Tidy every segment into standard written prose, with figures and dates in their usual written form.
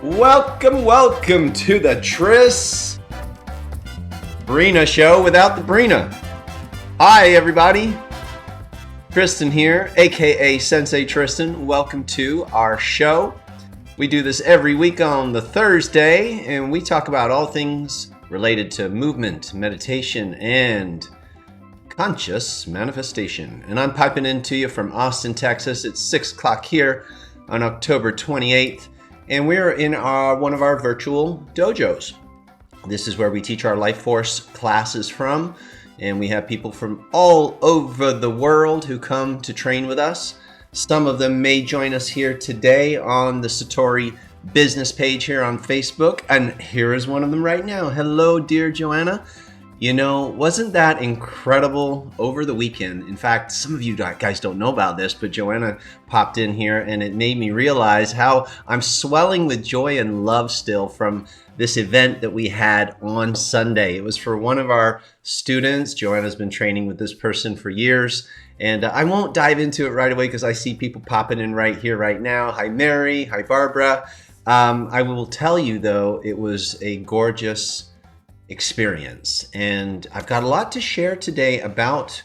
Welcome to the Tris Brina show without the Brina. Hi, everybody. Tristan here, aka Sensei Tristan. Welcome to our show. We do this every week on the Thursday, and we talk about all things related to movement, meditation, and conscious manifestation. And I'm piping into you from Austin, Texas. It's 6 o'clock here on October 28th. And we're in one of our virtual dojos. This is where we teach our life force classes from. And we have people from all over the world who come to train with us. Some of them may join us here today on the Satori business page here on Facebook. And here is one of them right now. Hello, dear Joanna. You know, wasn't that incredible over the weekend? In fact, some of you guys don't know about this, but Joanna popped in here and it made me realize how I'm swelling with joy and love still from this event that we had on Sunday. It was for one of our students. Joanna's been training with this person for years, and I won't dive into it right away because I see people popping in right here, right now. Hi, Mary. Hi, Barbara. I will tell you, though, it was a gorgeous experience, and I've got a lot to share today about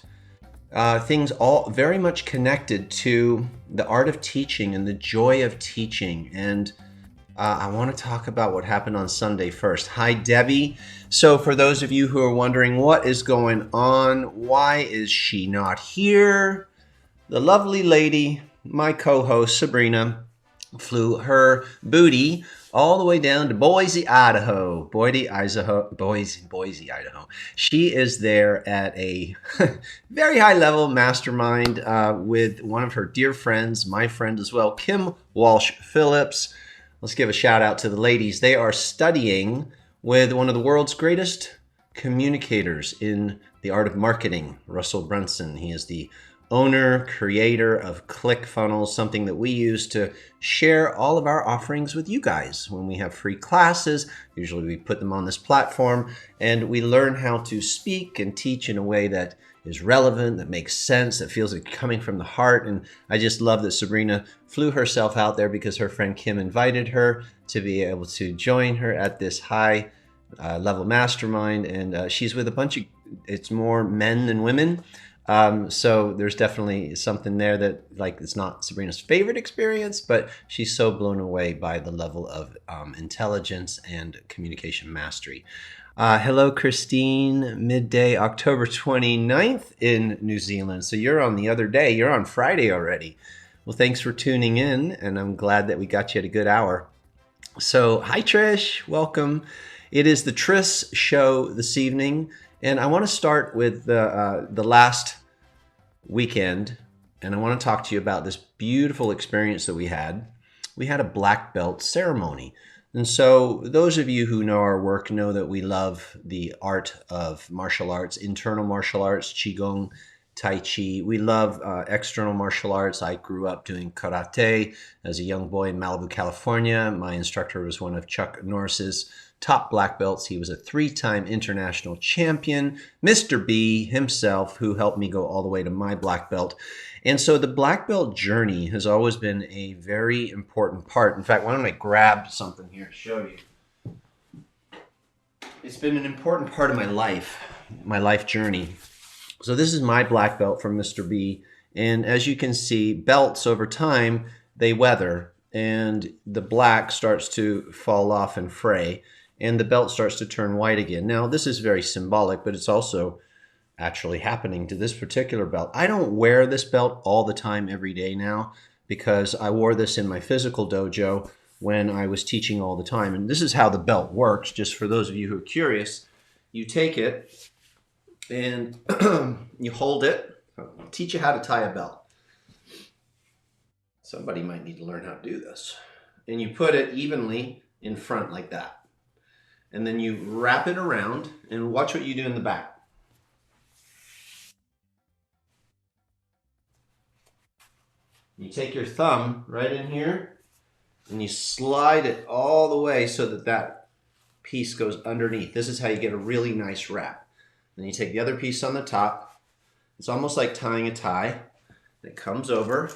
things all very much connected to the art of teaching and the joy of teaching. And I want to talk about what happened on Sunday first. Hi, Debbie. So for those of you who are wondering what is going on, why is she not here? The lovely lady, my co-host Sabrina, flew her booty all the way down to Boise, Idaho. Boise, Idaho. She is there at a very high level mastermind with one of her dear friends, my friend as well, Kim Walsh Phillips. Let's give a shout out to the ladies. They are studying with one of the world's greatest communicators in the art of marketing, Russell Brunson. He is the owner, creator of ClickFunnels, something that we use to share all of our offerings with you guys. When we have free classes, usually we put them on this platform, and we learn how to speak and teach in a way that is relevant, that makes sense, that feels like coming from the heart. And I just love that Sabrina flew herself out there because her friend Kim invited her to be able to join her at this high level mastermind. And she's with a bunch of, it's more men than women. So there's definitely something there that, like, it's not Sabrina's favorite experience, but she's so blown away by the level of intelligence and communication mastery. Hello, Christine, midday, October 29th in New Zealand. So you're on the other day. You're on Friday already. Well, thanks for tuning in, and I'm glad that we got you at a good hour. So, hi, Trish. Welcome. It is the Tris show this evening. And I want to start with the last weekend, and I want to talk to you about this beautiful experience that we had. We had a black belt ceremony. And so those of you who know our work know that we love the art of martial arts, internal martial arts, Qigong, Tai Chi. We love external martial arts. I grew up doing karate as a young boy in Malibu, California. My instructor was one of Chuck Norris's top black belts. He was a 3-time international champion, Mr. B himself, who helped me go all the way to my black belt. And so the black belt journey has always been a very important part. In fact, why don't I grab something here to show you? It's been an important part of my life journey. So this is my black belt from Mr. B. And as you can see, belts over time, they weather, and the black starts to fall off and fray, and the belt starts to turn white again. Now, this is very symbolic, but it's also actually happening to this particular belt. I don't wear this belt all the time every day now because I wore this in my physical dojo when I was teaching all the time. And this is how the belt works, just for those of you who are curious. You take it and you hold it. I'll teach you how to tie a belt. Somebody might need to learn how to do this. And you put it evenly in front like that. And then you wrap it around, and watch what you do in the back. You take your thumb right in here, and you slide it all the way so that that piece goes underneath. This is how you get a really nice wrap. Then you take the other piece on the top. It's almost like tying a tie. It comes over,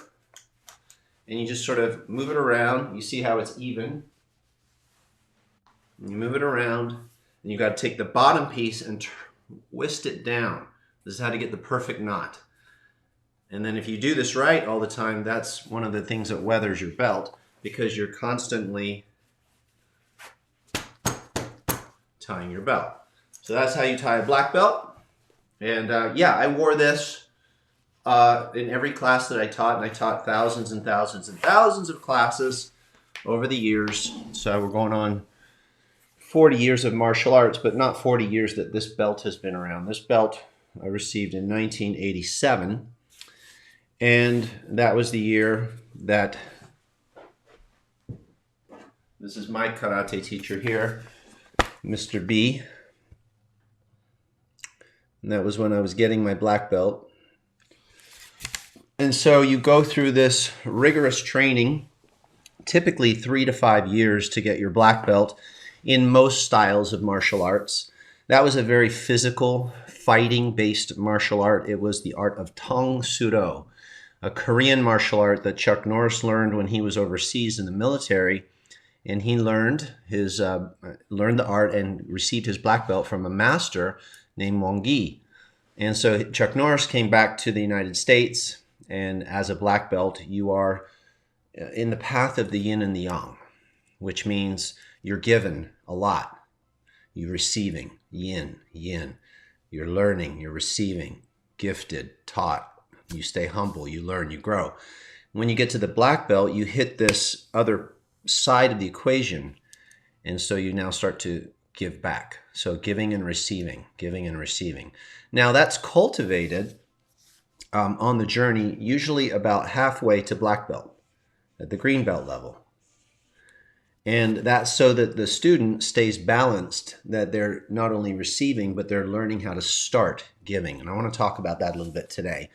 and you just sort of move it around. You see how it's even. You move it around, and you got to take the bottom piece and twist it down. This is how to get the perfect knot. And then if you do this right all the time, that's one of the things that weathers your belt, because you're constantly tying your belt. So that's how you tie a black belt. And yeah, I wore this in every class that I taught, and I taught thousands and thousands and thousands of classes over the years. So we're going on 40 years of martial arts, but not 40 years that this belt has been around. This belt I received in 1987, and that was the year that, this is my karate teacher here, Mr. B. And that was when I was getting my black belt. And so you go through this rigorous training, typically 3 to 5 years to get your black belt in most styles of martial arts. That was a very physical, fighting-based martial art. It was the art of Tang Soo Do, a Korean martial art that Chuck Norris learned when he was overseas in the military. And he learned the art and received his black belt from a master named Yogi. And so Chuck Norris came back to the United States, and as a black belt, you are in the path of the yin and the yang, which means you're given a lot. You're receiving, yin, yin. You're learning, you're receiving, gifted, taught. You stay humble, you learn, you grow. When you get to the black belt, you hit this other side of the equation, and so you now start to give back. So giving and receiving, giving and receiving. Now that's cultivated on the journey, usually about halfway to black belt, at the green belt level. And that's so that the student stays balanced, that they're not only receiving, but they're learning how to start giving. And I want to talk about that a little bit today.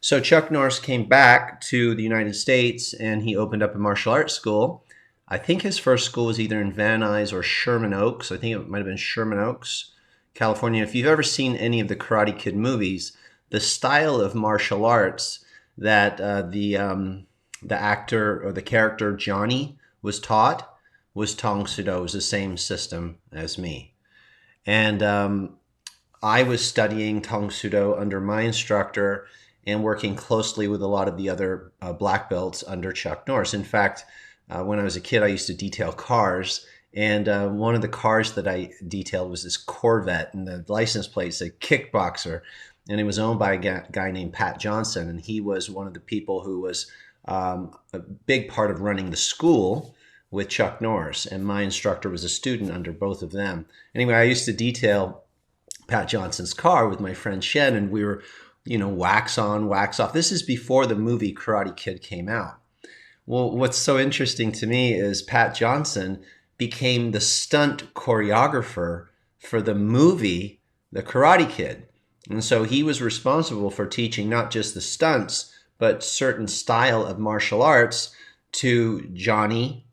So Chuck Norris came back to the United States, and he opened up a martial arts school. I think his first school was either in Van Nuys or Sherman Oaks. I think it might have been Sherman Oaks, California. If you've ever seen any of the Karate Kid movies, the style of martial arts that the actor or the character Johnny was taught was Tang Soo Do. It was the same system as me. And I was studying Tang Soo Do under my instructor and working closely with a lot of the other black belts under Chuck Norris. In fact, when I was a kid, I used to detail cars, and one of the cars that I detailed was this Corvette, and the license plate said Kickboxer, and it was owned by a guy named Pat Johnson, and he was one of the people who was a big part of running the school with Chuck Norris, and my instructor was a student under both of them. Anyway, I used to detail Pat Johnson's car with my friend Shen, and we were, wax on, wax off. This is before the movie Karate Kid came out. Well, what's so interesting to me is Pat Johnson became the stunt choreographer for the movie The Karate Kid. And so he was responsible for teaching not just the stunts, but certain style of martial arts to Johnny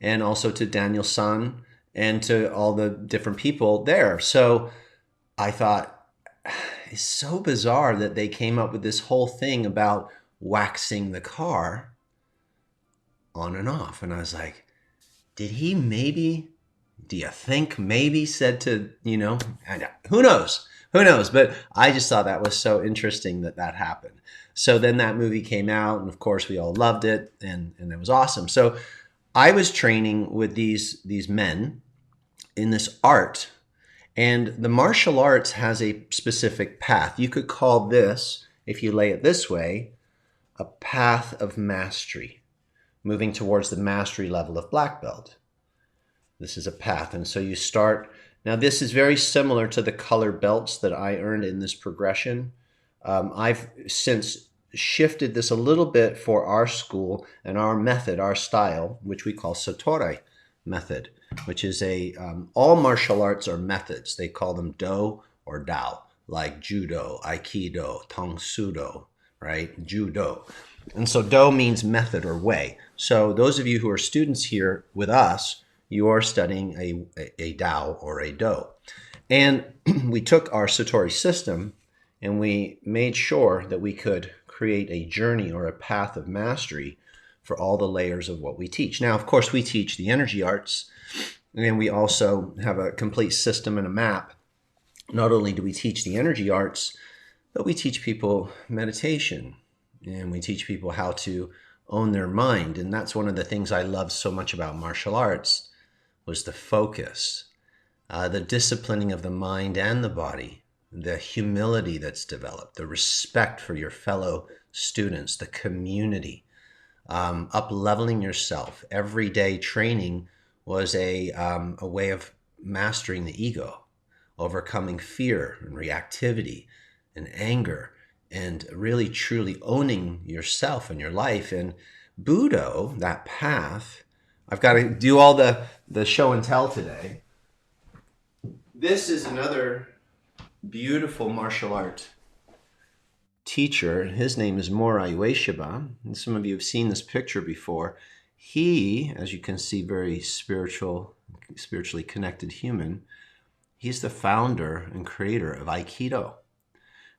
and also to Daniel San and to all the different people there. So I thought, it's so bizarre that they came up with this whole thing about waxing the car on and off. And I was like, do you think maybe said to, who knows? Who knows? But I just thought that was so interesting that happened. So then that movie came out, and of course we all loved it, and it was awesome. So I was training with these men in this art, and the martial arts has a specific path. You could call this, if you lay it this way, a path of mastery, moving towards the mastery level of black belt. This is a path. And so you start. Now, this is very similar to the color belts that I earned in this progression. I've since shifted this a little bit for our school and our method, our style, which we call Satori method, which is all martial arts are methods. They call them Do or Dao, like Judo, Aikido, Tang Soo Do, right? Judo. And so Do means method or way. So those of you who are students here with us, you are studying a Dao or a Do. And we took our Satori system and we made sure that we could create a journey or a path of mastery for all the layers of what we teach. Now, of course, we teach the energy arts, And we also have a complete system and a map. Not only do we teach the energy arts, but we teach people meditation, and we teach people how to own their mind. And that's one of the things I loved so much about martial arts was the focus, the disciplining of the mind and the body, the humility that's developed, the respect for your fellow students, the community, up-leveling yourself. Everyday training was a way of mastering the ego, overcoming fear and reactivity and anger, and really truly owning yourself and your life. And Budo, that path, I've got to do all the show and tell today. This is another beautiful martial art teacher. His name is Morai Ueshiba, and some of you have seen this picture before. He, as you can see, very spiritually connected human. He's the founder and creator of Aikido.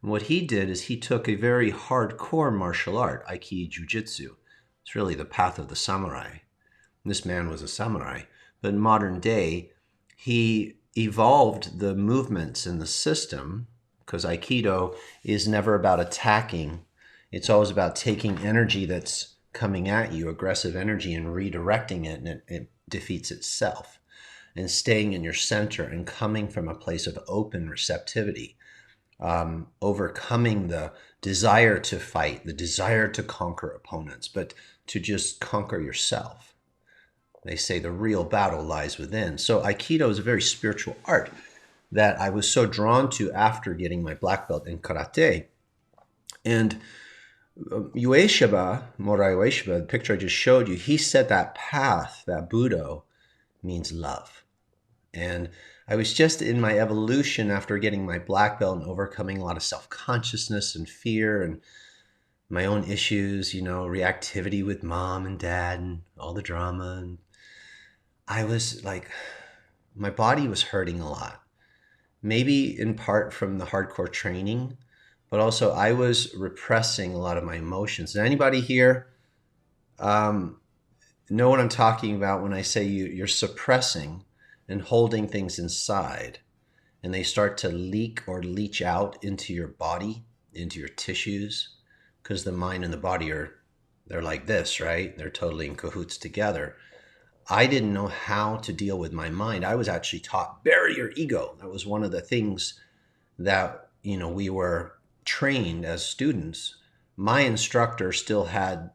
And what he did is he took a very hardcore martial art, Aiki Jiu-Jitsu. It's really the path of the samurai. And this man was a samurai. But in modern day, he evolved the movements in the system, because Aikido is never about attacking. It's always about taking energy that's coming at you, aggressive energy, and redirecting it, and it defeats itself. And staying in your center and coming from a place of open receptivity, overcoming the desire to fight, the desire to conquer opponents, but to just conquer yourself. They say the real battle lies within. So Aikido is a very spiritual art that I was so drawn to after getting my black belt in karate. And Ueshiba, Morai Ueshiba, the picture I just showed you, he said that path, that Budo, means love. And I was just in my evolution after getting my black belt and overcoming a lot of self-consciousness and fear and my own issues, reactivity with mom and dad and all the drama. And I was like, my body was hurting a lot. Maybe in part from the hardcore training, but also I was repressing a lot of my emotions. Does anybody here know what I'm talking about when I say you're suppressing and holding things inside, and they start to leak or leach out into your body, into your tissues, because the mind and the body they're like this, right? They're totally in cahoots together. I didn't know how to deal with my mind. I was actually taught, bury your ego. That was one of the things that, we were trained as students. My instructor still had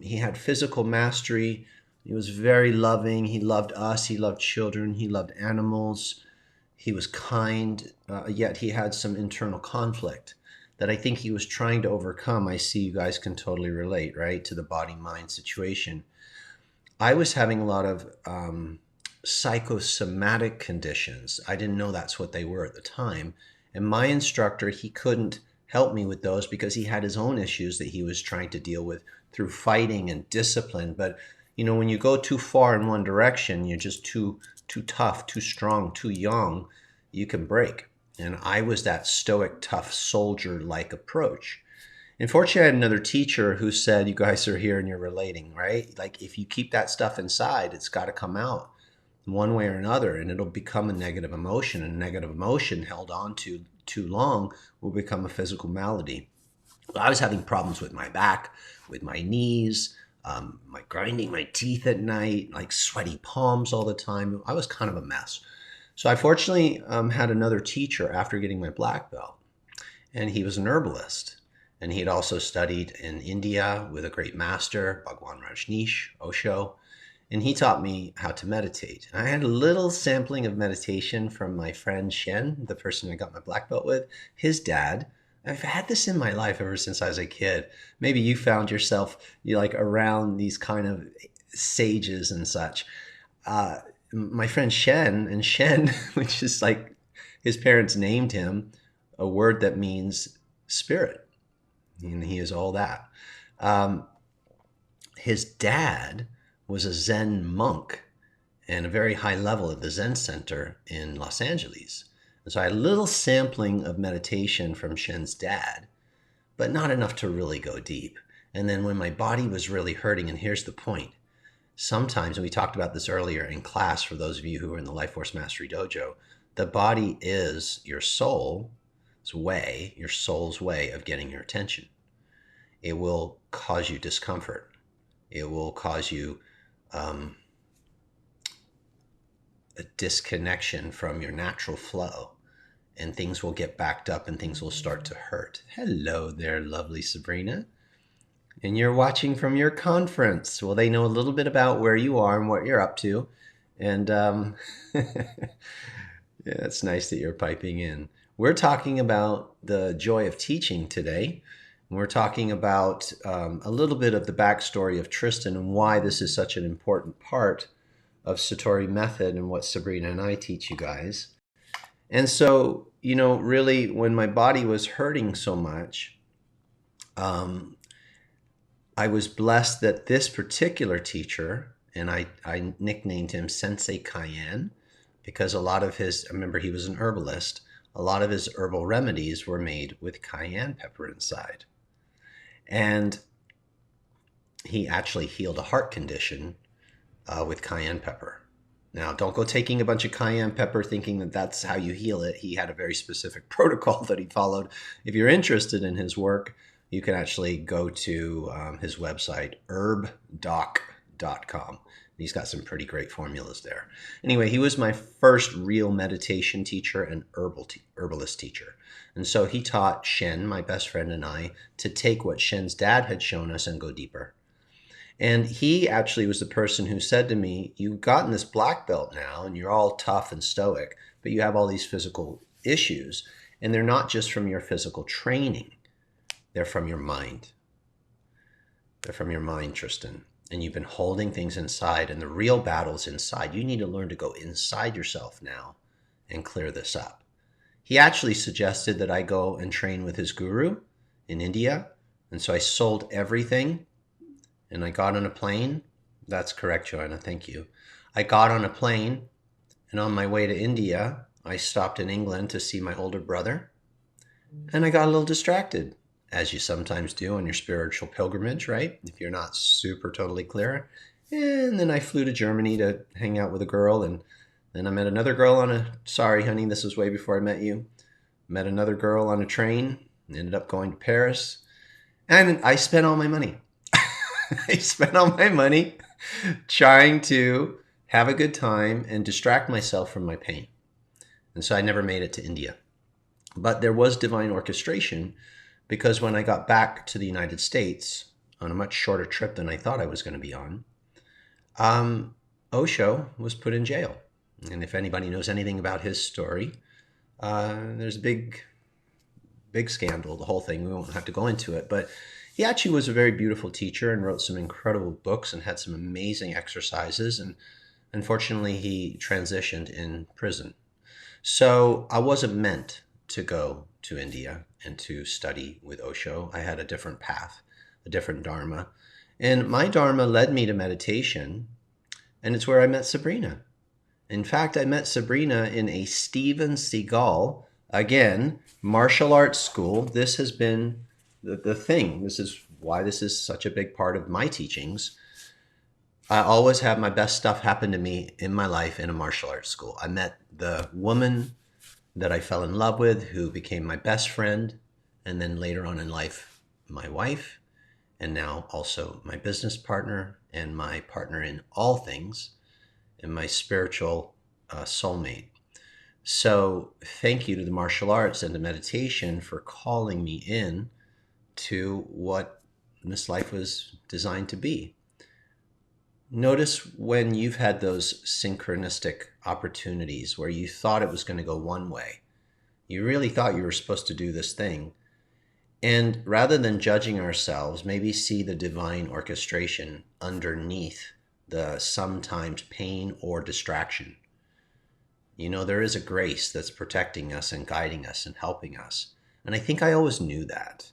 he had physical mastery. He was very loving. He loved us. He loved children. He loved animals. He was kind, yet he had some internal conflict that I think he was trying to overcome. I see you guys can totally relate, right, to the body-mind situation. I was having a lot of psychosomatic conditions. I didn't know that's what they were at the time. And my instructor, he couldn't help me with those because he had his own issues that he was trying to deal with through fighting and discipline. But, when you go too far in one direction, you're just too tough, too strong, too young, you can break. And I was that stoic, tough, soldier-like approach. Unfortunately, I had another teacher who said, you guys are here and you're relating, right? Like if you keep that stuff inside, it's got to come out one way or another, and it'll become a negative emotion. And negative emotion held on to too long will become a physical malady. I was having problems with my back, with my knees, my grinding my teeth at night, like sweaty palms all the time. I was kind of a mess. So I fortunately had another teacher after getting my black belt, and he was an herbalist. And he had also studied in India with a great master, Bhagwan Rajneesh, Osho. And he taught me how to meditate. And I had a little sampling of meditation from my friend Shen, the person I got my black belt with, his dad. I've had this in my life ever since I was a kid. Maybe you found yourself around these kind of sages and such. My friend Shen, and Shen, which is like his parents named him, a word that means spirit. And he is all that. His dad was a Zen monk and a very high level at the Zen Center in Los Angeles. And so I had a little sampling of meditation from Shen's dad, but not enough to really go deep. And then when my body was really hurting, and here's the point, sometimes, and we talked about this earlier in class for those of you who are in the Life Force Mastery Dojo, the body is your soul's way of getting your attention. It will cause you discomfort. It will cause you a disconnection from your natural flow, and things will get backed up and things will start to hurt. Hello there, lovely Sabrina. And you're watching from your conference. Well, they know a little bit about where you are and what you're up to. And yeah, it's nice that you're piping in. We're talking about the joy of teaching today. And we're talking about a little bit of the backstory of Tristan and why this is such an important part of Satori Method and what Sabrina and I teach you guys. And so, really, when my body was hurting so much, I was blessed that this particular teacher, and I nicknamed him Sensei Cayenne, because a lot of his, remember he was an herbalist, a lot of his herbal remedies were made with cayenne pepper inside. And he actually healed a heart condition with cayenne pepper. Now, don't go taking a bunch of cayenne pepper thinking that that's how you heal it. He had a very specific protocol that he followed. If you're interested in his work, you can actually go to his website, herbdoc.com. He's got some pretty great formulas there. Anyway, he was my first real meditation teacher and herbalist teacher. And so he taught Shen, my best friend, and I to take what Shen's dad had shown us and go deeper. And he actually was the person who said to me, you've gotten this black belt now and you're all tough and stoic, but you have all these physical issues. And they're not just from your physical training. They're from your mind. They're from your mind, Tristan. And you've been holding things inside, and the real battle's inside. You need to learn to go inside yourself now and clear this up. He actually suggested that I go and train with his guru in India. And so I sold everything and I got on a plane. That's correct, Joanna. Thank you. I got on a plane, and on my way to India, I stopped in England to see my older brother, and I got a little distracted, as you sometimes do on your spiritual pilgrimage, right? If you're not super totally clear. And then I flew to Germany to hang out with a girl, and then I met another girl sorry, honey, this was way before I met you. Met another girl on a train, ended up going to Paris, and I spent all my money. I spent all my money trying to have a good time and distract myself from my pain. And so I never made it to India. But there was divine orchestration, because when I got back to the United States on a much shorter trip than I thought I was going to be on, Osho was put in jail. And if anybody knows anything about his story, there's a big scandal, the whole thing. We won't have to go into it. But he actually was a very beautiful teacher and wrote some incredible books and had some amazing exercises. And unfortunately, he transitioned in prison. So I wasn't meant to go to India and to study with Osho. I had a different path, a different dharma. And my dharma led me to meditation, and it's where I met Sabrina. In fact, I met Sabrina in a Steven Seagal, again, martial arts school. This has been the thing. This is why this is such a big part of my teachings. I always have my best stuff happen to me in my life in a martial arts school. I met the woman that I fell in love with, who became my best friend, and then later on in life, my wife, and now also my business partner and my partner in all things, and my spiritual soulmate. So thank you to the martial arts and to meditation for calling me in to what this life was designed to be. Notice when you've had those synchronistic opportunities where you thought it was going to go one way. You really thought you were supposed to do this thing. And rather than judging ourselves, maybe see the divine orchestration underneath the sometimes pain or distraction. There is a grace that's protecting us and guiding us and helping us. And I think I always knew that.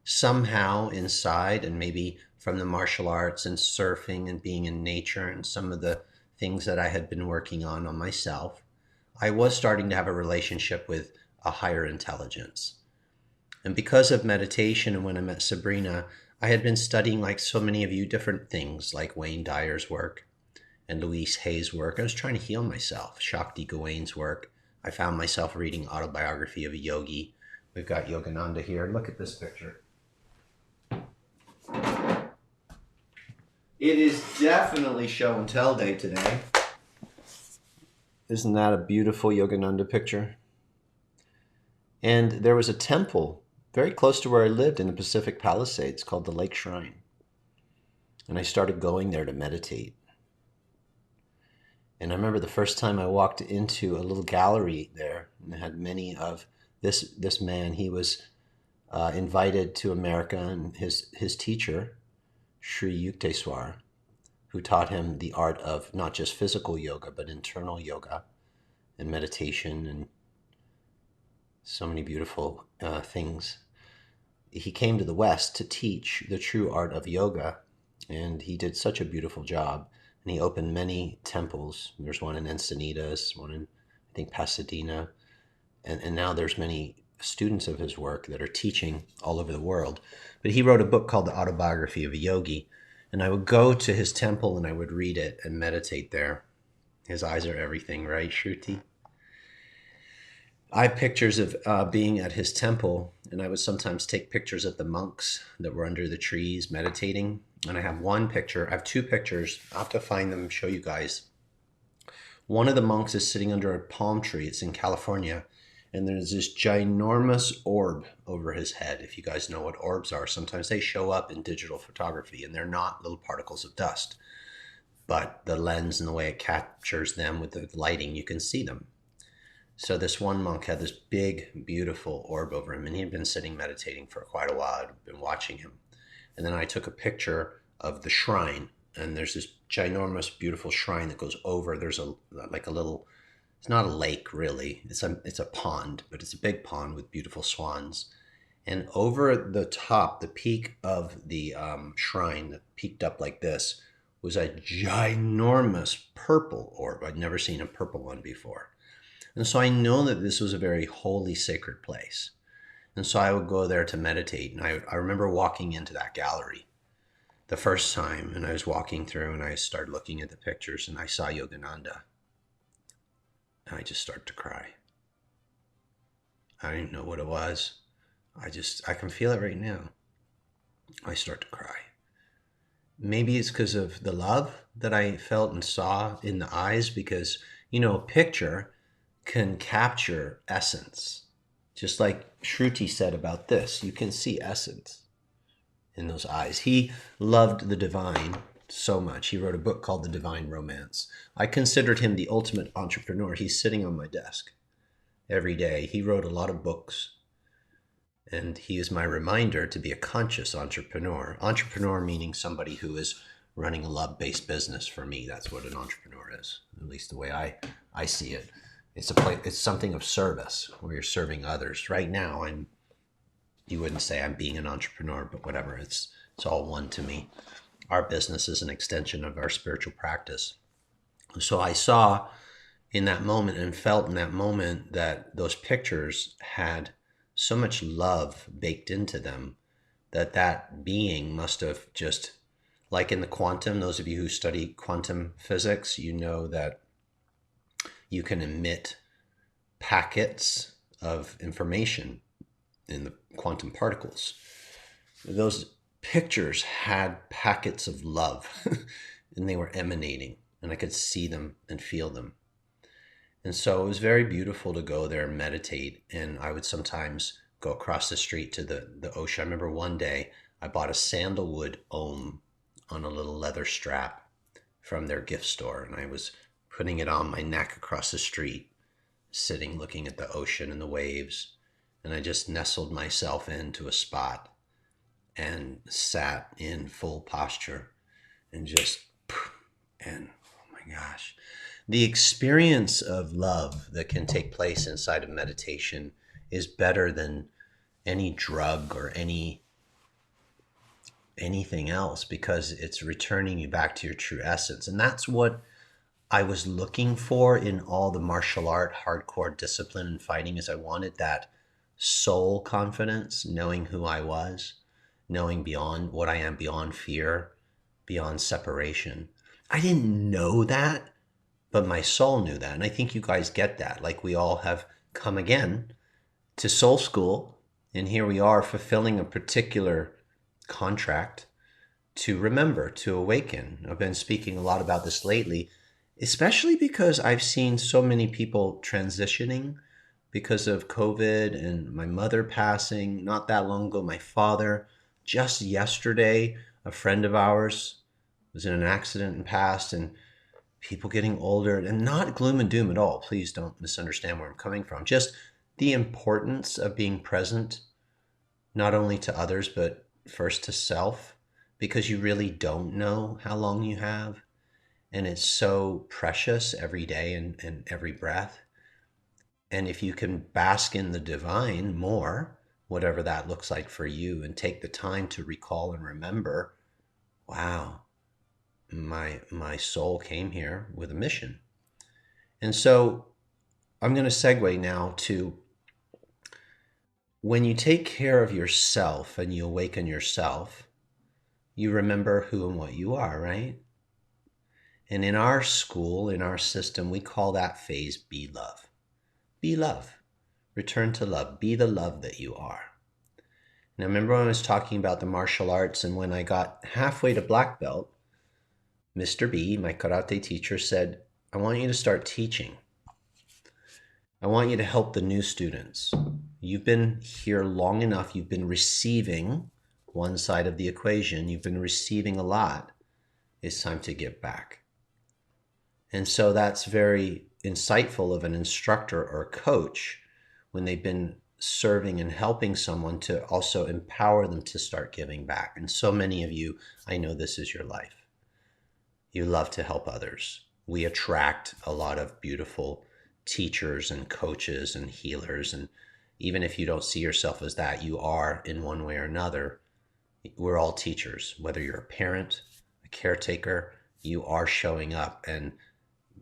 Somehow inside, and maybe from the martial arts and surfing and being in nature and some of the things that I had been working on myself, I was starting to have a relationship with a higher intelligence. And because of meditation and when I met Sabrina, I had been studying, like so many of you, different things like Wayne Dyer's work and Louise Hay's work. I was trying to heal myself. Shakti Gawain's work. I found myself reading Autobiography of a Yogi. We've got Yogananda here. Look at this picture. It is definitely show and tell day today. Isn't that a beautiful Yogananda picture? And there was a temple very close to where I lived in the Pacific Palisades called the Lake Shrine. And I started going there to meditate. And I remember the first time I walked into a little gallery there, and it had many of this man. He was invited to America, and his teacher, Sri Yukteswar, who taught him the art of not just physical yoga, but internal yoga and meditation and so many beautiful things. He came to the West to teach the true art of yoga, and he did such a beautiful job. And he opened many temples. There's one in Encinitas, one in, I think, Pasadena. And now there's many students of his work that are teaching all over the world. But he wrote a book called The Autobiography of a Yogi. And I would go to his temple and I would read it and meditate there. His eyes are everything, right, Shruti? I have pictures of being at his temple, and I would sometimes take pictures of the monks that were under the trees meditating. And I have one picture, I have two pictures. I'll have to find them and show you guys. One of the monks is sitting under a palm tree. It's in California. And there's this ginormous orb over his head. If you guys know what orbs are, sometimes they show up in digital photography, and they're not little particles of dust. But the lens and the way it captures them with the lighting, you can see them. So this one monk had this big, beautiful orb over him, and he had been sitting meditating for quite a while. I'd been watching him. And then I took a picture of the shrine, and there's this ginormous, beautiful shrine that goes over. There's like a little, it's not a lake really. It's a pond, but it's a big pond with beautiful swans. And over the top, the peak of the shrine that peaked up like this was a ginormous purple orb. I'd never seen a purple one before. And so I know that this was a very holy, sacred place. And so I would go there to meditate. And I remember walking into that gallery the first time, and I was walking through and I started looking at the pictures, and I saw Yogananda. And I just started to cry. I didn't know what it was. I can feel it right now. I start to cry. Maybe it's because of the love that I felt and saw in the eyes, because, a picture can capture essence. Just like Shruti said about this, you can see essence in those eyes. He loved the divine so much. He wrote a book called The Divine Romance. I considered him the ultimate entrepreneur. He's sitting on my desk every day. He wrote a lot of books, and he is my reminder to be a conscious entrepreneur. Entrepreneur meaning somebody who is running a love-based business. For me, that's what an entrepreneur is, at least the way I see it. It's something of service where you're serving others. Right now, you wouldn't say I'm being an entrepreneur, but whatever. It's all one to me. Our business is an extension of our spiritual practice. So I saw in that moment and felt in that moment that those pictures had so much love baked into them that being must have just, like in the quantum, those of you who study quantum physics, you know that you can emit packets of information in the quantum particles. Those pictures had packets of love and they were emanating, and I could see them and feel them. And so it was very beautiful to go there and meditate. And I would sometimes go across the street to the ocean. I remember one day I bought a sandalwood om on a little leather strap from their gift store, and I was putting it on my neck across the street, sitting looking at the ocean and the waves. And I just nestled myself into a spot and sat in full posture and and oh my gosh, the experience of love that can take place inside of meditation is better than any drug or anything else, because it's returning you back to your true essence. And that's what I was looking for in all the martial art, hardcore discipline and fighting, is I wanted that soul confidence, knowing who I was, knowing beyond what I am, beyond fear, beyond separation. I didn't know that, but my soul knew that. And I think you guys get that. Like, we all have come again to soul school, and here we are fulfilling a particular contract to remember, to awaken. I've been speaking a lot about this lately, especially because I've seen so many people transitioning because of COVID and my mother passing not that long ago, my father. Just yesterday, a friend of ours was in an accident and passed, and people getting older, and not gloom and doom at all. Please don't misunderstand where I'm coming from. Just the importance of being present, not only to others, but first to self, because you really don't know how long you have. And it's so precious every day and every breath. And if you can bask in the divine more, whatever that looks like for you, and take the time to recall and remember, wow, my soul came here with a mission. And so I'm going to segue now to, when you take care of yourself and you awaken yourself, you remember who and what you are, right? And in our school, in our system, we call that phase be love. Be love. Return to love. Be the love that you are. Now, remember when I was talking about the martial arts, and when I got halfway to black belt, Mr. B, my karate teacher, said, I want you to start teaching. I want you to help the new students. You've been here long enough. You've been receiving one side of the equation. You've been receiving a lot. It's time to give back. And so that's very insightful of an instructor or a coach, when they've been serving and helping someone, to also empower them to start giving back. And so many of you, I know this is your life. You love to help others. We attract a lot of beautiful teachers and coaches and healers. And even if you don't see yourself as that, you are in one way or another. We're all teachers. Whether you're a parent, a caretaker, you are showing up and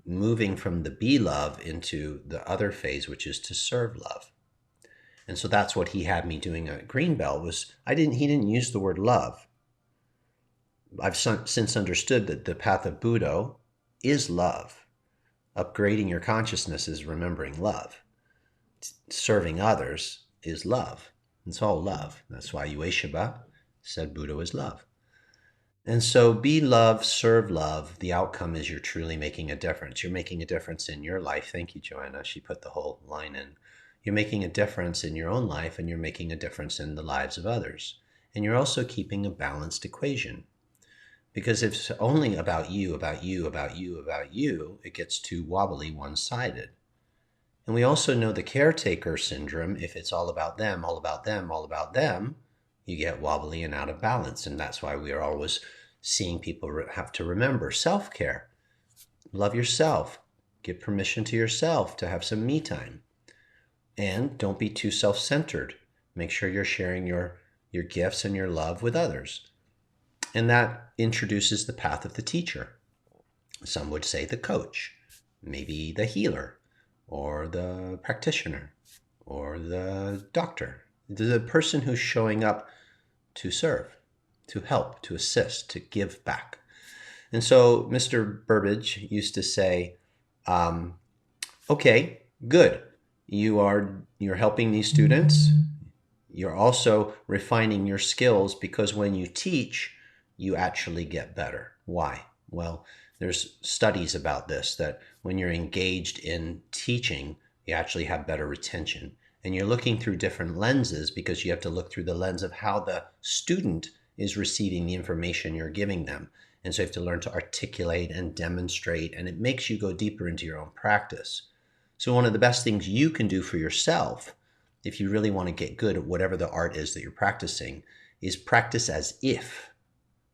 moving from the be love into the other phase, which is to serve love. And so that's what he had me doing at Greenbelt. Was he didn't use the word love. I've since understood that the path of Buddha is love. Upgrading your consciousness is remembering love. Serving others is love. It's all love. That's why Ueshiba said Buddha is love. And so be love, serve love. The outcome is you're truly making a difference. You're making a difference in your life. Thank you, Joanna. She put the whole line in. You're making a difference in your own life, and you're making a difference in the lives of others. And you're also keeping a balanced equation. Because if it's only about you, about you, about you, about you, it gets too wobbly, one-sided. And we also know the caretaker syndrome. If it's all about them, all about them, all about them, you get wobbly and out of balance. And that's why we are always seeing people have to remember self-care. Love yourself. Give permission to yourself to have some me time. And don't be too self-centered. Make sure you're sharing your gifts and your love with others. And that introduces the path of the teacher. Some would say the coach, maybe the healer, or the practitioner, or the doctor. The person who's showing up to serve, to help, to assist, to give back. And so Mr. Burbage used to say, okay, good. You're helping these students. You're also refining your skills, because when you teach, you actually get better. Why? Well, there's studies about this, that when you're engaged in teaching, you actually have better retention. And you're looking through different lenses, because you have to look through the lens of how the student is receiving the information you're giving them. And so you have to learn to articulate and demonstrate, and it makes you go deeper into your own practice. So one of the best things you can do for yourself, if you really want to get good at whatever the art is that you're practicing, is practice as if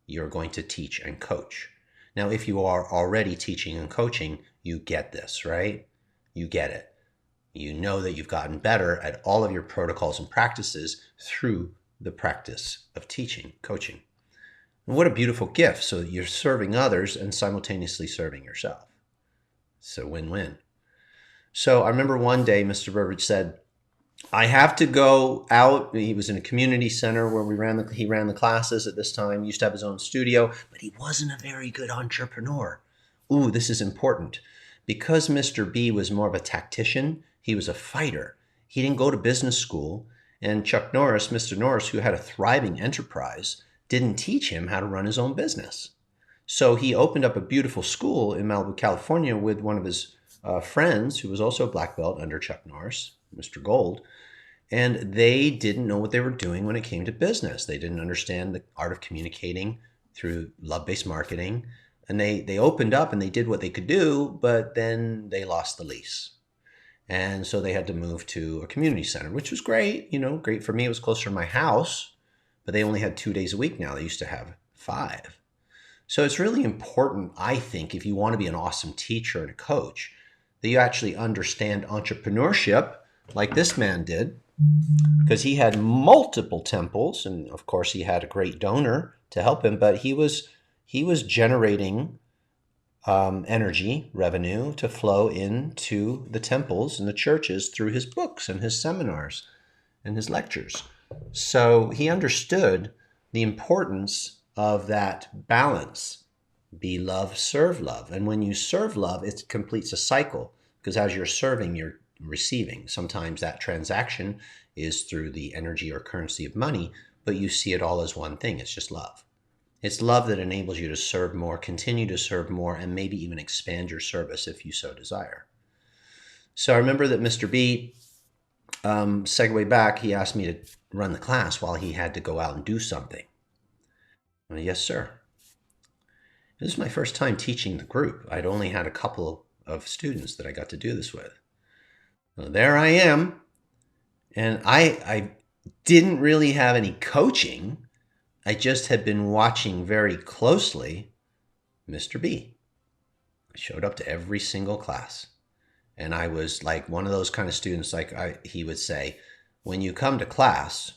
you're going to teach and coach. Now, if you are already teaching and coaching, you get this, right? You get it. You know that you've gotten better at all of your protocols and practices through the practice of teaching, coaching. And what a beautiful gift. So you're serving others and simultaneously serving yourself. So win-win. So I remember one day Mr. Burbage said, I have to go out. He was in a community center where he ran the classes at this time. He used to have his own studio, but he wasn't a very good entrepreneur. Ooh, this is important. Because Mr. B was more of a tactician, he was a fighter. He didn't go to business school, and Chuck Norris, Mr. Norris, who had a thriving enterprise, didn't teach him how to run his own business. So he opened up a beautiful school in Malibu, California with one of his friends who was also a black belt under Chuck Norris, Mr. Gold. And they didn't know what they were doing when it came to business. They didn't understand the art of communicating through love-based marketing. And they opened up and they did what they could do, but then they lost the lease. And so they had to move to a community center, which was great. Great for me. It was closer to my house, but they only had 2 days a week now. They used to have 5. So it's really important, I think, if you want to be an awesome teacher and a coach, that you actually understand entrepreneurship like this man did, because he had multiple temples, and of course he had a great donor to help him, but he was generating energy, revenue to flow into the temples and the churches through his books and his seminars and his lectures. So he understood the importance of that balance. Be love, serve love. And when you serve love, it completes a cycle, because as you're serving, you're receiving. Sometimes that transaction is through the energy or currency of money, but you see it all as one thing. It's just love. It's love that enables you to serve more, continue to serve more, and maybe even expand your service if you so desire. So I remember that Mr. B, segue back, he asked me to run the class while he had to go out and do something. Well, yes, sir. This is my first time teaching the group. I'd only had a couple of students that I got to do this with. Well, there I am. And I didn't really have any coaching. I just had been watching very closely Mr. B. I showed up to every single class. And I was like one of those kind of students, he would say, when you come to class,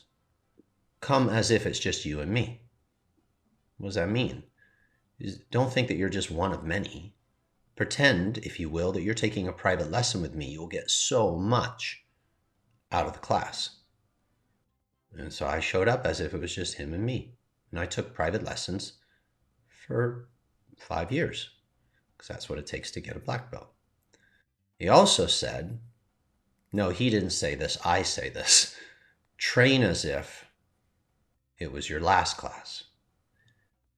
come as if it's just you and me. What does that mean? Don't think that you're just one of many. Pretend, if you will, that you're taking a private lesson with me. You'll get so much out of the class. And so I showed up as if it was just him and me. And I took private lessons for 5 years, because that's what it takes to get a black belt. He also said, no, he didn't say this, I say this, train as if it was your last class.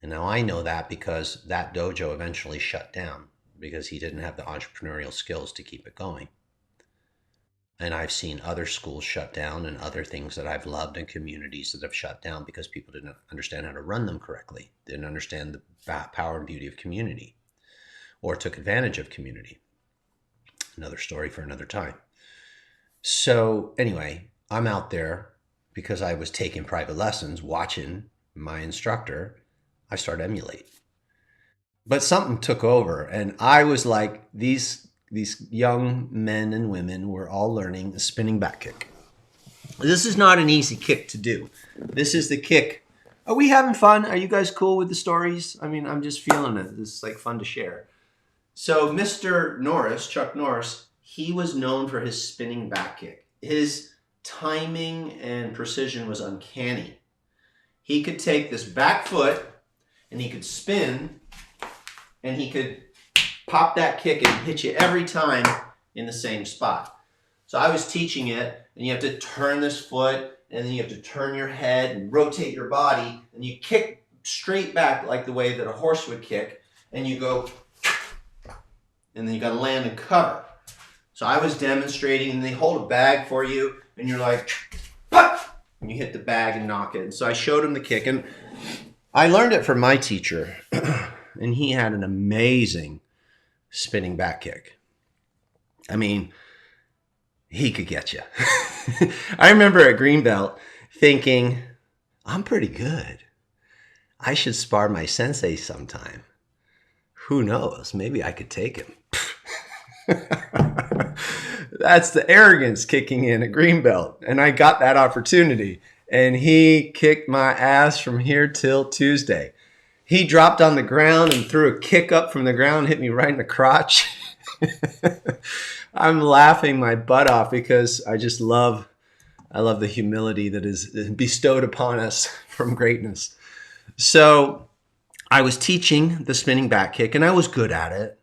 And now I know that because that dojo eventually shut down because he didn't have the entrepreneurial skills to keep it going. And I've seen other schools shut down and other things that I've loved and communities that have shut down because people didn't understand how to run them correctly, didn't understand the power and beauty of community, or took advantage of community. Another story for another time. So anyway, I'm out there because I was taking private lessons, watching my instructor. I started to emulate. But something took over, and I was like, these young men and women were all learning the spinning back kick. This is not an easy kick to do. This is the kick. Are we having fun? Are you guys cool with the stories? I mean, I'm just feeling it. This is like fun to share. So Mr. Norris, Chuck Norris, he was known for his spinning back kick. His timing and precision was uncanny. He could take this back foot and he could spin and he could pop that kick and hit you every time in the same spot. So I was teaching it, and you have to turn this foot, and then you have to turn your head and rotate your body, and you kick straight back like the way that a horse would kick, and you go, and then you got to land and cover. So I was demonstrating, and they hold a bag for you, and you're like, pop, and you hit the bag and knock it. And so I showed him the kick, and I learned it from my teacher, and he had an amazing spinning back kick. I mean, he could get you. I remember at Greenbelt thinking, I'm pretty good. I should spar my sensei sometime. Who knows? Maybe I could take him. That's the arrogance kicking in at Greenbelt. And I got that opportunity. And he kicked my ass from here till Tuesday. He dropped on the ground and threw a kick up from the ground, hit me right in the crotch. I'm laughing my butt off because I just love I love the humility that is bestowed upon us from greatness. So I was teaching the spinning back kick, and I was good at it.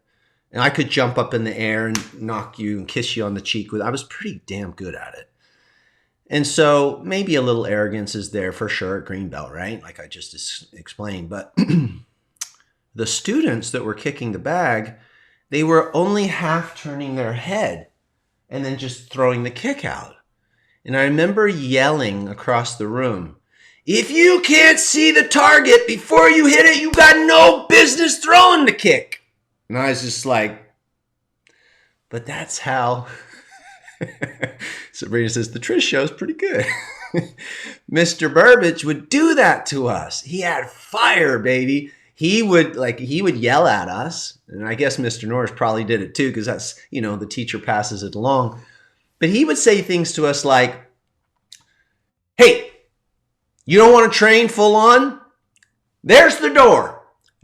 And I could jump up in the air and knock you and kiss you on the cheek with. I was pretty damn good at it. And so maybe a little arrogance is there for sure at green belt, right? Like I just explained. But the students that were kicking the bag, they were only half turning their head and then just throwing the kick out. And I remember yelling across the room, if you can't see the target before you hit it, you got no business throwing the kick. And I was just like, but that's how. Sabrina says, the Trish show is pretty good. Mr. Burbage would do that to us. He had fire, baby. He would yell at us. And I guess Mr. Norris probably did it too, because that's, the teacher passes it along. But he would say things to us like, hey, you don't want to train full on? There's the door.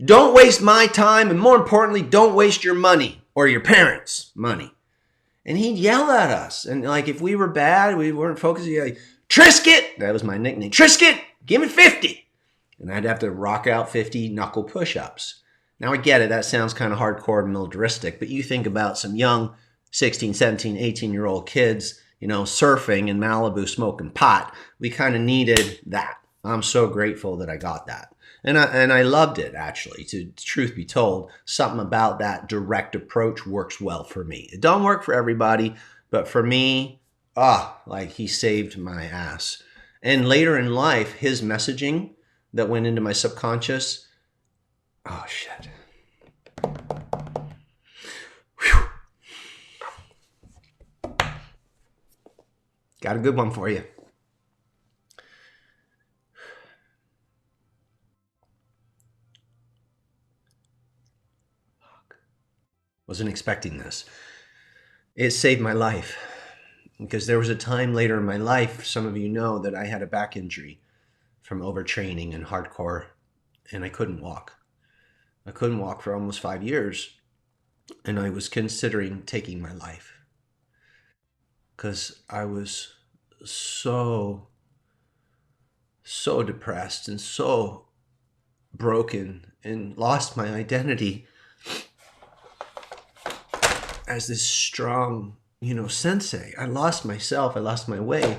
Don't waste my time. And more importantly, don't waste your money or your parents' money. And he'd yell at us. And like if we were bad, we weren't focused, he'd like, Trisket! That was my nickname. Trisket! Give me 50! And I'd have to rock out 50 knuckle push-ups. Now I get it. That sounds kind of hardcore and militaristic. But you think about some young 16, 17, 18-year-old kids, surfing in Malibu smoking pot. We kind of needed that. I'm so grateful that I got that. And I loved it, actually. To truth be told, something about that direct approach works well for me. It don't work for everybody, but for me, he saved my ass. And later in life, his messaging that went into my subconscious, oh, shit. Whew. Got a good one for you. Wasn't expecting this. It saved my life because there was a time later in my life, some of you know, that I had a back injury from overtraining and hardcore, and I couldn't walk. I couldn't walk for almost 5 years, and I was considering taking my life because I was so depressed and so broken and lost my identity as this strong, sensei. I lost myself. I lost my way.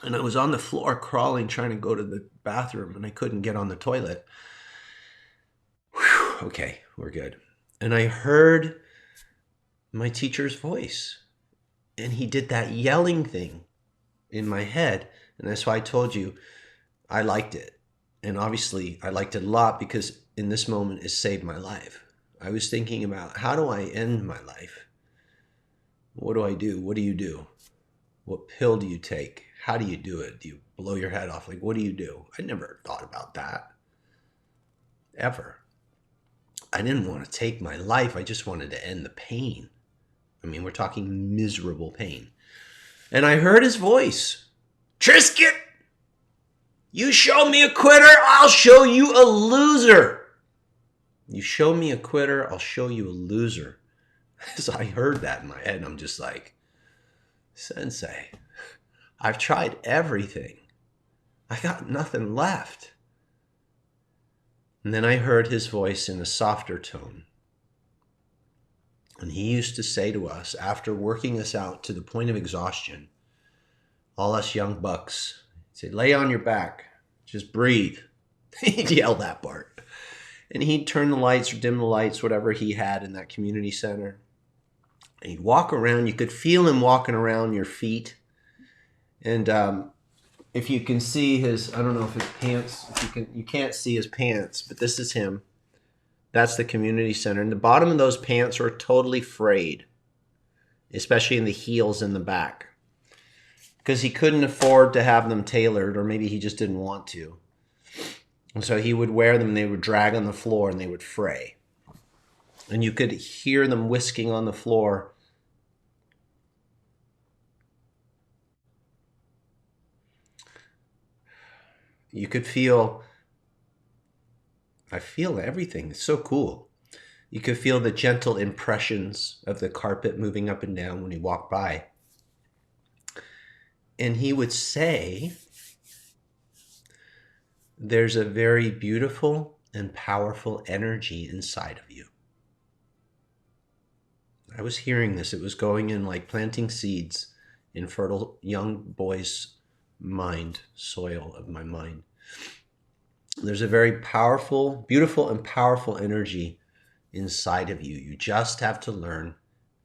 And I was on the floor crawling, trying to go to the bathroom, and I couldn't get on the toilet. Whew, okay, we're good. And I heard my teacher's voice, and he did that yelling thing in my head. And that's why I told you I liked it. And obviously I liked it a lot because in this moment it saved my life. I was thinking about, how do I end my life? What do I do? What do you do? What pill do you take? How do you do it? Do you blow your head off? Like, what do you do? I never thought about that. Ever. I didn't want to take my life. I just wanted to end the pain. I mean, we're talking miserable pain. And I heard his voice. Trisket! You show me a quitter, I'll show you a loser. You show me a quitter, I'll show you a loser. So I heard that in my head, and I'm just like, Sensei, I've tried everything. I got nothing left. And then I heard his voice in a softer tone. And he used to say to us, after working us out to the point of exhaustion, all us young bucks, he'd say, lay on your back, just breathe. He'd yell that part. And he'd turn the lights or dim the lights, whatever he had in that community center. And he'd walk around. You could feel him walking around your feet. And if you can see his, I don't know if his pants, you can't see his pants, but this is him. That's the community center. And the bottom of those pants are totally frayed, especially in the heels in the back, because he couldn't afford to have them tailored, or maybe he just didn't want to. And so he would wear them, and they would drag on the floor, and they would fray. And you could hear them whisking on the floor. You could feel, I feel everything. It's so cool. You could feel the gentle impressions of the carpet moving up and down when you walk by. And he would say, there's a very beautiful and powerful energy inside of you. I was hearing this. It was going in like planting seeds in fertile young boy's mind, soil of my mind. There's a very powerful, beautiful, and powerful energy inside of you. You just have to learn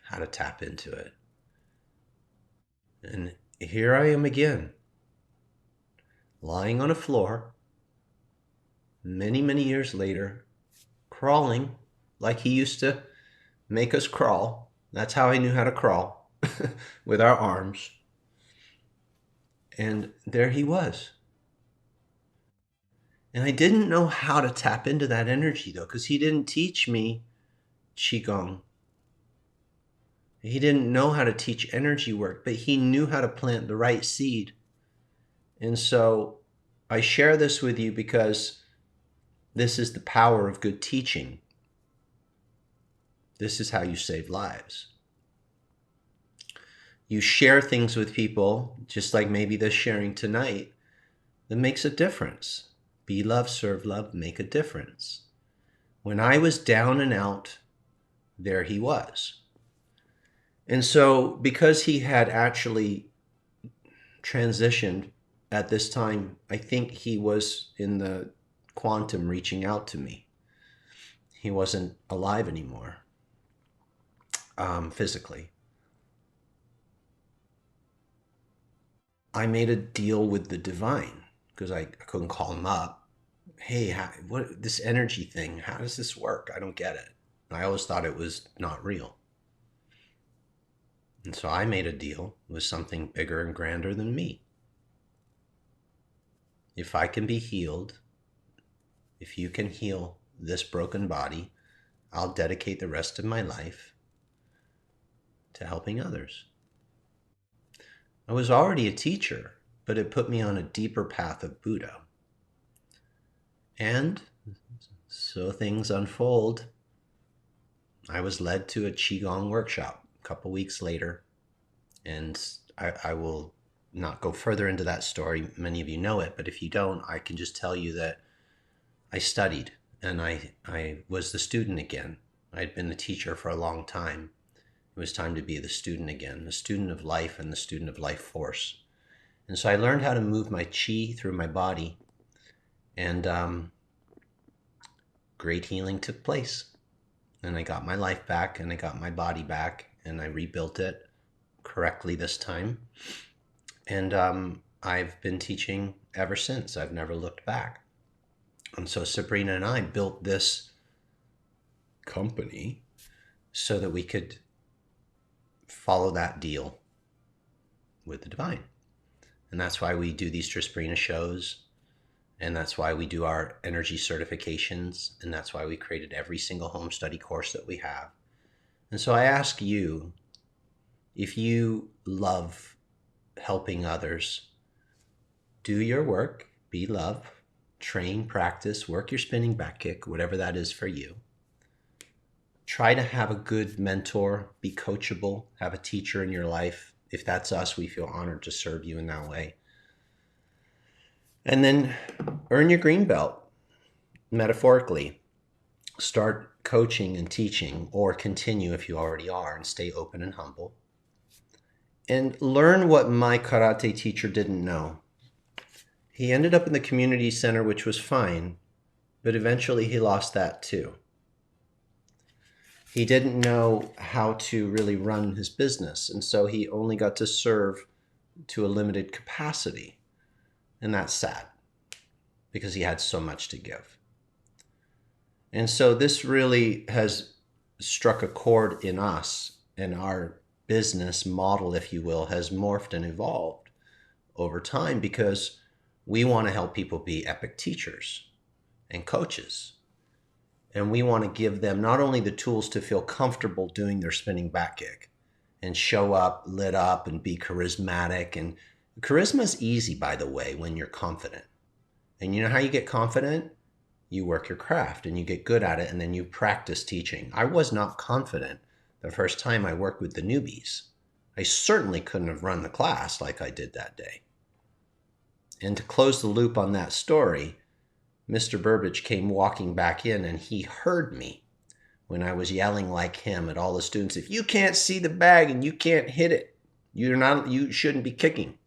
how to tap into it. And here I am again, lying on a floor, many, many years later, crawling like he used to make us crawl. That's how I knew how to crawl, with our arms. And there he was. And I didn't know how to tap into that energy, though, because he didn't teach me Qigong. He didn't know how to teach energy work, but he knew how to plant the right seed. And so I share this with you because this is the power of good teaching. This is how you save lives. You share things with people, just like maybe this sharing tonight, that makes a difference. Be love, serve love, make a difference. When I was down and out, there he was. And so because he had actually transitioned at this time, I think he was in the quantum reaching out to me. He wasn't alive anymore, physically. I made a deal with the divine because I couldn't call him up. Hey, what this energy thing, how does this work? I don't get it. I always thought it was not real. And so I made a deal with something bigger and grander than me. If I can be healed, if you can heal this broken body, I'll dedicate the rest of my life to helping others. I was already a teacher, but it put me on a deeper path of Buddha. And so things unfold. I was led to a Qigong workshop a couple weeks later, and I will not go further into that story. Many of you know it, but if you don't, I can just tell you that I studied and I was the student again. I'd been the teacher for a long time. It was time to be the student again, the student of life and the student of life force. And so I learned how to move my chi through my body, and great healing took place. And I got my life back, and I got my body back, and I rebuilt it correctly this time. And I've been teaching ever since. I've never looked back. And so Sabrina and I built this company so that we could follow that deal with the divine. And that's why we do these Tristan shows. And that's why we do our energy certifications. And that's why we created every single home study course that we have. And so I ask you, if you love helping others, do your work, be love, train, practice, work your spinning back kick, whatever that is for you. Try to have a good mentor, be coachable, have a teacher in your life. If that's us, we feel honored to serve you in that way. And then earn your green belt, metaphorically. Start coaching and teaching, or continue if you already are, and stay open and humble. And learn what my karate teacher didn't know. He ended up in the community center, which was fine, but eventually he lost that too. He didn't know how to really run his business, and so he only got to serve to a limited capacity. And that's sad, because he had so much to give. And so this really has struck a chord in us, and our business model, if you will, has morphed and evolved over time, because we want to help people be epic teachers and coaches. And we want to give them not only the tools to feel comfortable doing their spinning back kick and show up lit up and be charismatic. And charisma is easy, by the way, when you're confident. And you know how you get confident? You work your craft and you get good at it, and then you practice teaching. I was not confident the first time I worked with the newbies. I certainly couldn't have run the class like I did that day. And to close the loop on that story, Mr. Burbage came walking back in and he heard me when I was yelling like him at all the students, if you can't see the bag and you can't hit it, you shouldn't be kicking.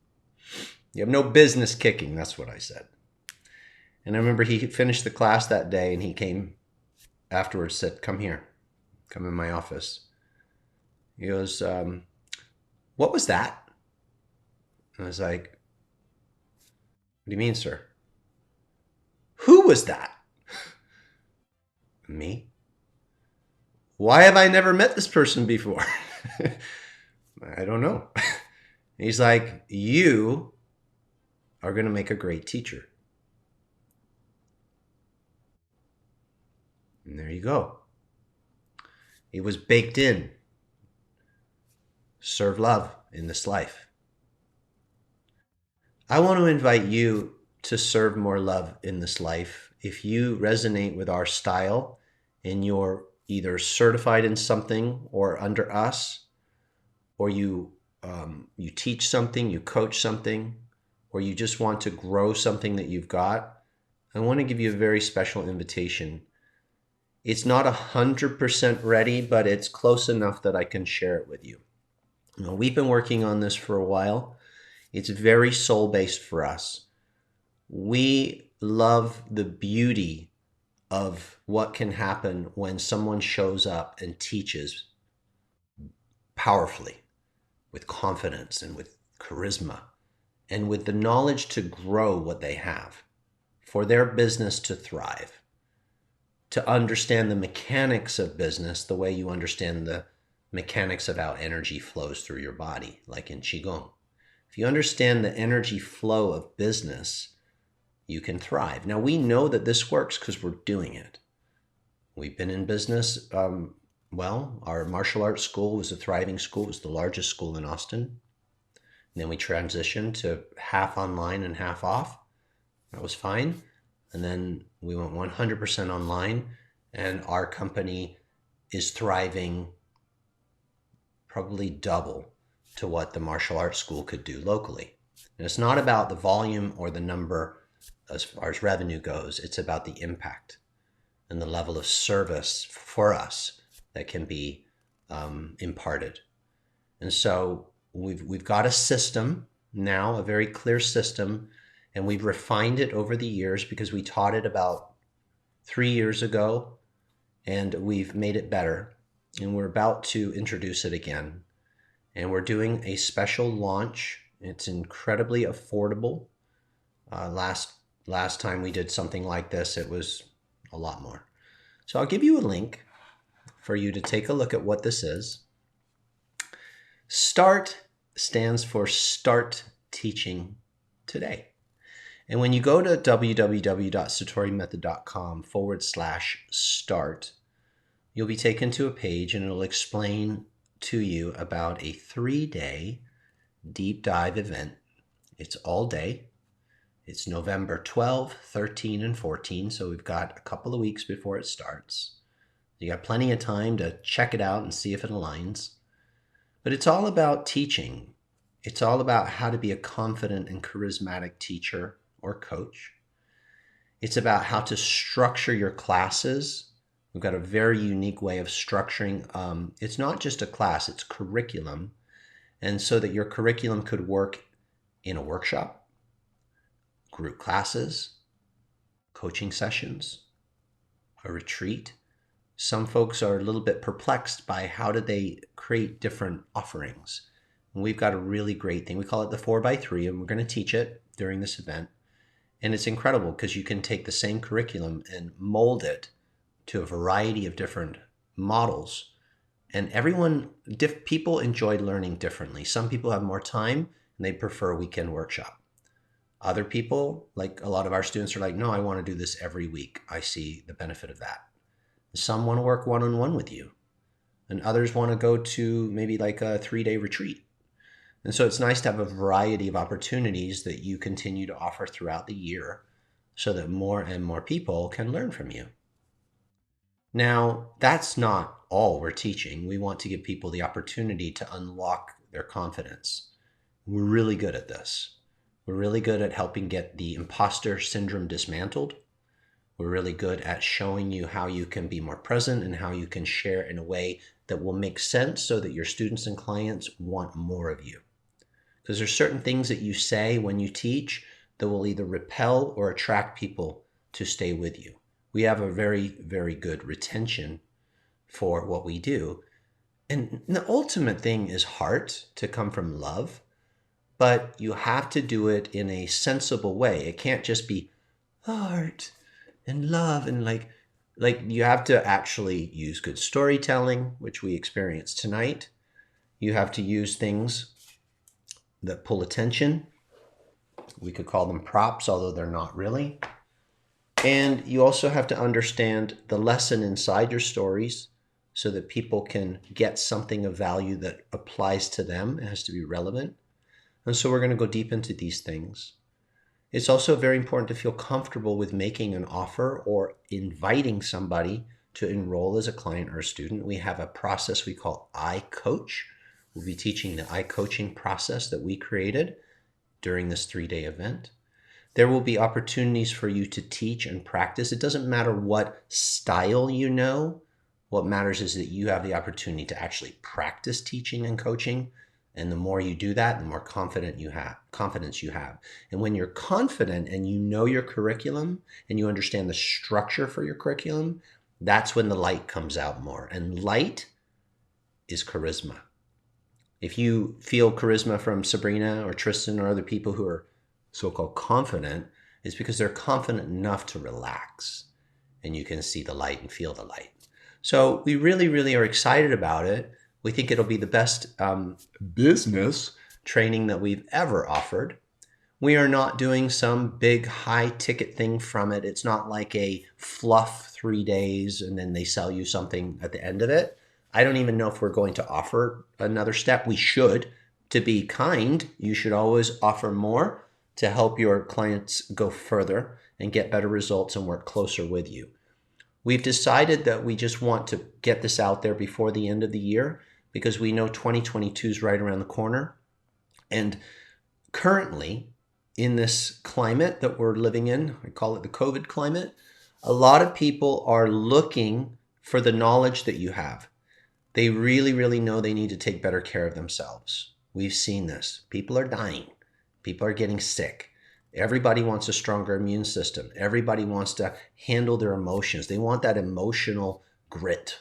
You have no business kicking. That's what I said. And I remember he finished the class that day and he came afterwards, said, come here, come in my office. He goes, what was that? I was like, what do you mean, sir? Who was that? Me. Why have I never met this person before? I don't know. He's like, you are going to make a great teacher. And there you go. It was baked in. Serve love in this life. I want to invite you to serve more love in this life. If you resonate with our style and you're either certified in something or under us, or you teach something, you coach something, or you just want to grow something that you've got, I want to give you a very special invitation. It's not 100% ready, but it's close enough that I can share it with you. Now, we've been working on this for a while. It's very soul-based for us. We love the beauty of what can happen when someone shows up and teaches powerfully, with confidence and with charisma, and with the knowledge to grow what they have, for their business to thrive, to understand the mechanics of business the way you understand the mechanics of how energy flows through your body, like in Qigong. If you understand the energy flow of business, you can thrive. Now, we know that this works because we're doing it. We've been in business. Our martial arts school was a thriving school. It was the largest school in Austin. And then we transitioned to half online and half off. That was fine. And then we went 100% online, and our company is thriving probably double to what the martial arts school could do locally. And it's not about the volume or the number as far as revenue goes. It's about the impact and the level of service for us that can be imparted. And so we've got a system now, a very clear system, and we've refined it over the years because we taught it about 3 years ago, and we've made it better. And we're about to introduce it again. And we're doing a special launch. It's incredibly affordable. Last time we did something like this, it was a lot more. So I'll give you a link for you to take a look at what this is. START stands for Start Teaching Today. And when you go to www.satorimethod.com/start, you'll be taken to a page and it'll explain to you about a 3-day deep dive event. It's all day. It's November 12, 13, and 14, so we've got a couple of weeks before it starts. You got plenty of time to check it out and see if it aligns. But it's all about teaching. It's all about how to be a confident and charismatic teacher or coach. It's about how to structure your classes. We've got a very unique way of structuring. It's not just a class, it's curriculum. And so that your curriculum could work in a workshop, group classes, coaching sessions, a retreat. Some folks are a little bit perplexed by how do they create different offerings. And we've got a really great thing. We call it the 4x3, and we're going to teach it during this event. And it's incredible because you can take the same curriculum and mold it to a variety of different models. And people enjoy learning differently. Some people have more time and they prefer a weekend workshop. Other people, like a lot of our students, are like, no, I want to do this every week. I see the benefit of that. Some want to work one-on-one with you, and others want to go to maybe like a 3-day retreat. And so it's nice to have a variety of opportunities that you continue to offer throughout the year so that more and more people can learn from you. Now, that's not all we're teaching. We want to give people the opportunity to unlock their confidence. We're really good at this. We're really good at helping get the imposter syndrome dismantled. We're really good at showing you how you can be more present and how you can share in a way that will make sense so that your students and clients want more of you. Because there's certain things that you say when you teach that will either repel or attract people to stay with you. We have a very, very good retention for what we do. And the ultimate thing is heart, to come from love, but you have to do it in a sensible way. It can't just be heart and love and like you have to actually use good storytelling, which we experienced tonight. You have to use things that pull attention. We could call them props, although they're not really. And you also have to understand the lesson inside your stories so that people can get something of value that applies to them. It has to be relevant. And so we're going to go deep into these things. It's also very important to feel comfortable with making an offer or inviting somebody to enroll as a client or a student. We have a process we call I-Coach. We'll be teaching the I-Coaching process that we created during this 3-day event. There will be opportunities for you to teach and practice. It doesn't matter what style you know. What matters is that you have the opportunity to actually practice teaching and coaching. And the more you do that, the more confidence you have. And when you're confident and you know your curriculum and you understand the structure for your curriculum, that's when the light comes out more. And light is charisma. If you feel charisma from Sabrina or Tristan or other people who are so-called confident, it's because they're confident enough to relax and you can see the light and feel the light. So we really, really are excited about it. We think it'll be the best business training that we've ever offered. We are not doing some big high ticket thing from it. It's not like a fluff 3 days and then they sell you something at the end of it. I don't even know if we're going to offer another step. We should. To be kind, you should always offer more to help your clients go further and get better results and work closer with you. We've decided that we just want to get this out there before the end of the year because we know 2022 is right around the corner. And currently, in this climate that we're living in, I call it the COVID climate, a lot of people are looking for the knowledge that you have. They really, really know they need to take better care of themselves. We've seen this. People are dying. People are getting sick. Everybody wants a stronger immune system. Everybody wants to handle their emotions. They want that emotional grit.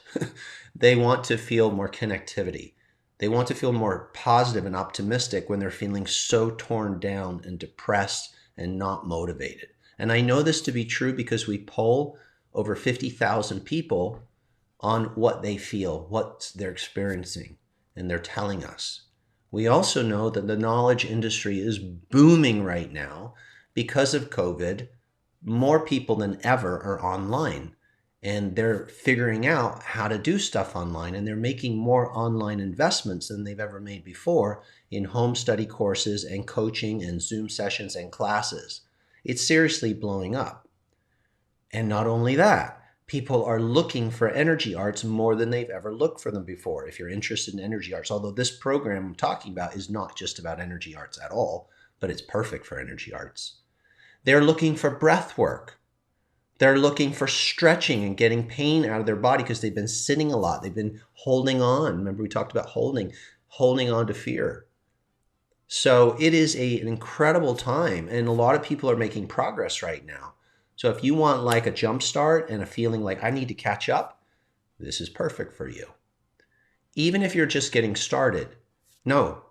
They want to feel more connectivity. They want to feel more positive and optimistic when they're feeling so torn down and depressed and not motivated. And I know this to be true because we poll over 50,000 people on what they feel, what they're experiencing, and they're telling us. We also know that the knowledge industry is booming right now because of COVID. More people than ever are online and they're figuring out how to do stuff online, and they're making more online investments than they've ever made before in home study courses and coaching and Zoom sessions and classes. It's seriously blowing up. And not only that, people are looking for energy arts more than they've ever looked for them before. If you're interested in energy arts, although this program I'm talking about is not just about energy arts at all, but it's perfect for energy arts. They're looking for breath work. They're looking for stretching and getting pain out of their body because they've been sitting a lot. They've been holding on. Remember we talked about holding on to fear. So it is an incredible time, and a lot of people are making progress right now. So if you want like a jump start and a feeling like I need to catch up, this is perfect for you. Even if you're just getting started, no,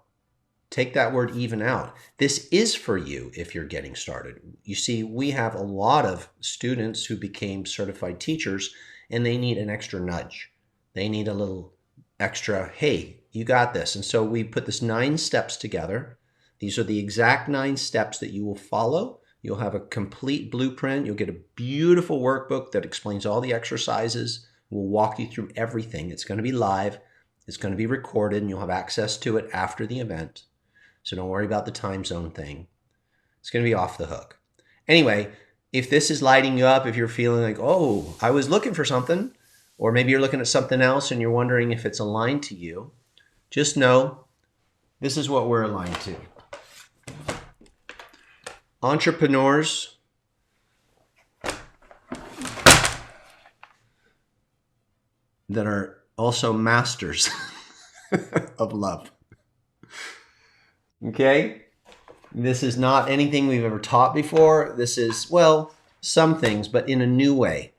take that word even out. This is for you if you're getting started. You see, we have a lot of students who became certified teachers and they need an extra nudge. They need a little extra, hey, you got this. And so we put this 9 steps together. These are the exact 9 steps that you will follow. You'll have a complete blueprint. You'll get a beautiful workbook that explains all the exercises. We'll walk you through everything. It's going to be live. It's going to be recorded, and you'll have access to it after the event. So don't worry about the time zone thing. It's going to be off the hook. Anyway, if this is lighting you up, if you're feeling like, oh, I was looking for something, or maybe you're looking at something else and you're wondering if it's aligned to you, just know this is what we're aligned to. Entrepreneurs that are also masters of love. Okay? This is not anything we've ever taught before. This is, well, some things, but in a new way.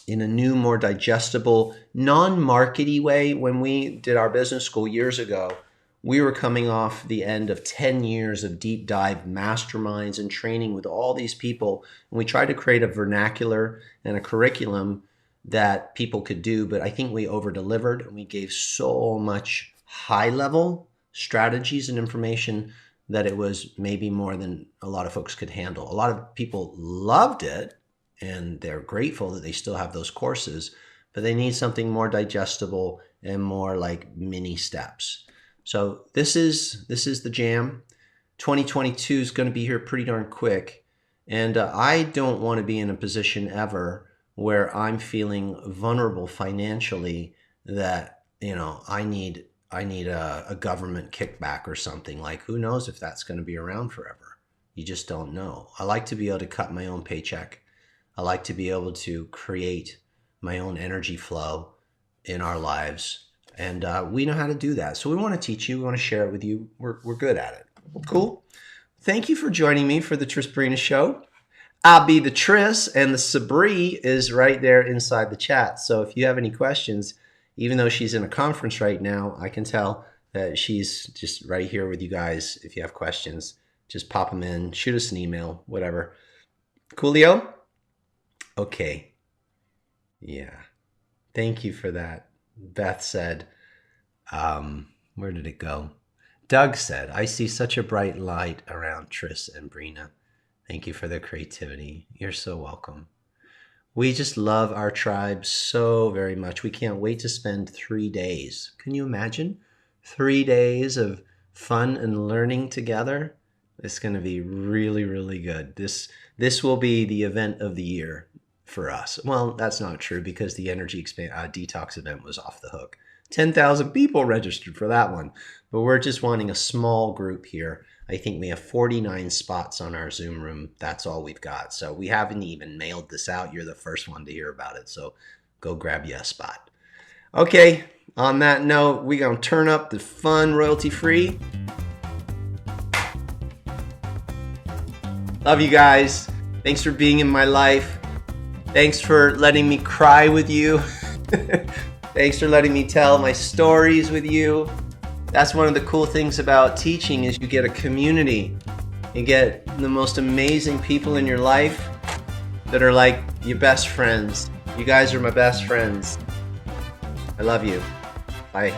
In a new, more digestible, non-markety way. When we did our business school years ago, we were coming off the end of 10 years of deep dive masterminds and training with all these people. And we tried to create a vernacular and a curriculum that people could do, but I think we over-delivered and we gave so much high-level strategies and information that it was maybe more than a lot of folks could handle. A lot of people loved it and they're grateful that they still have those courses, but they need something more digestible and more like mini steps. So this is the jam. 2022 is going to be here pretty darn quick. And I don't want to be in a position ever where I'm feeling vulnerable financially that, I need a government kickback or something. Like, who knows if that's going to be around forever? You just don't know. I like to be able to cut my own paycheck. I like to be able to create my own energy flow in our lives. And we know how to do that. So we want to teach you. We want to share it with you. We're good at it. Cool. Thank you for joining me for the Tris Show. I'll be the Tris, and the Sabri is right there inside the chat. So if you have any questions, even though she's in a conference right now, I can tell that she's just right here with you guys. If you have questions, just pop them in, shoot us an email, whatever. Coolio? Okay. Yeah. Thank you for that. Beth said, where did it go? Doug said, I see such a bright light around Tris and Brina. Thank you for their creativity. You're so welcome. We just love our tribe so very much. We can't wait to spend 3 days. Can you imagine? 3 days of fun and learning together. It's going to be really, really good. This will be the event of the year for us. Well, that's not true because the energy detox event was off the hook. 10,000 people registered for that one. But we're just wanting a small group here. I think we have 49 spots on our Zoom room. That's all we've got. So we haven't even mailed this out. You're the first one to hear about it. So go grab you a spot. Okay, on that note, we're going to turn up the fun royalty-free. Love you guys. Thanks for being in my life. Thanks for letting me cry with you. Thanks for letting me tell my stories with you. That's one of the cool things about teaching is you get a community. You get the most amazing people in your life that are like your best friends. You guys are my best friends. I love you. Bye.